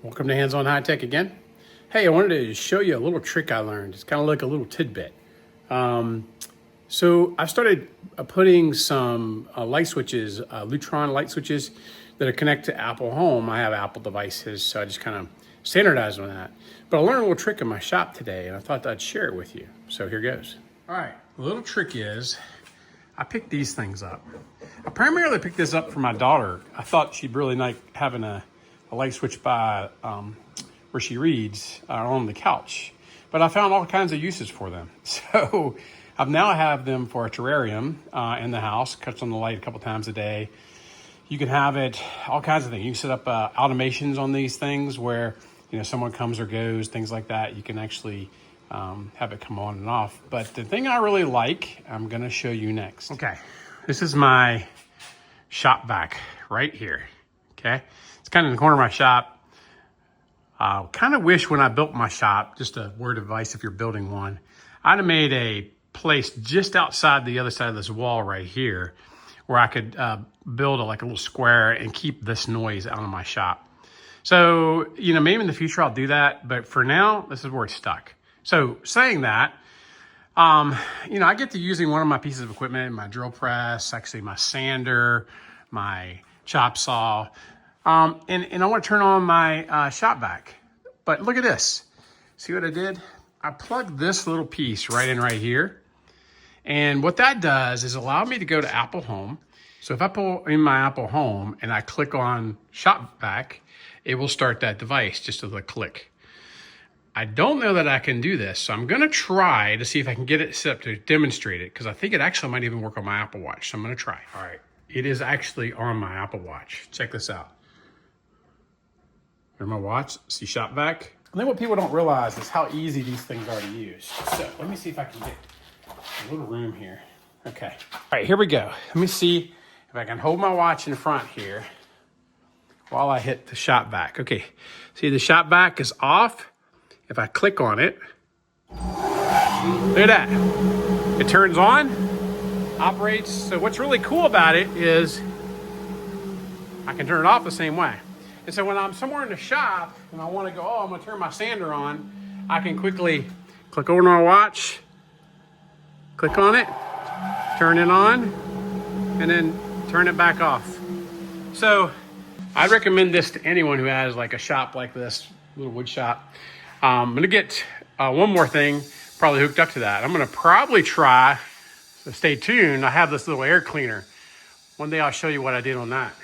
Welcome to Hands on High Tech again. Hey, I wanted to show you a little trick I learned. It's kind of like a little tidbit. So I started putting some light switches, Lutron light switches that are connected to Apple Home. I have Apple devices, so I just kind of standardized on that. But I learned a little trick in my shop today, and I thought I'd share it with you. So here goes. All right, the little trick is I picked these things up. I primarily picked this up for my daughter. I thought she'd really like having a light switch by where she reads on the couch, but I found all kinds of uses for them. So I now have them for a terrarium in the house. Cuts on the light a couple times a day. You can have it all kinds of things. You can set up automations on these things where someone comes or goes, things like that. You can actually have it come on and off. But the thing I really like, I'm going to show you next. Okay, this is my Shop Vac right here. Okay. It's kind of in the corner of my shop. Kind of wish when I built my shop, just a word of advice if you're building one, I'd have made a place just outside the other side of this wall right here where I could build like a little square and keep this noise out of my shop. So, maybe in the future I'll do that, but for now, this is where it's stuck. So saying that, I get to using one of my pieces of equipment, my drill press, actually my sander, my chop saw, and I want to turn on my Shop Vac. But look at this. See what I did? I plugged this little piece right in right here. And what that does is allow me to go to Apple Home. So if I pull in my Apple Home and I click on Shop Vac, it will start that device just with a click. I don't know that I can do this, so I'm going to try to see if I can get it set up to demonstrate it, because I think it actually might even work on my Apple Watch. So I'm going to try. All right. It is actually on my Apple Watch. Check this out. There's my watch. See Shop Vac? I think what people don't realize is how easy these things are to use. So let me see if I can get a little room here. Okay. All right, here we go. Let me see if I can hold my watch in front here while I hit the Shop Vac. Okay. See, the Shop Vac is off. If I click on it, look at that. It turns on, operates. So what's really cool about it is I can turn it off the same way. And so when I'm somewhere in the shop and I want to go, I'm going to turn my sander on, I can quickly click over on my watch, click on it, turn it on, and then turn it back off. So I'd recommend this to anyone who has like a shop like this, little wood shop. I'm going to get one more thing probably hooked up to that. I'm going to probably try, so stay tuned. I have this little air cleaner. One day I'll show you what I did on that.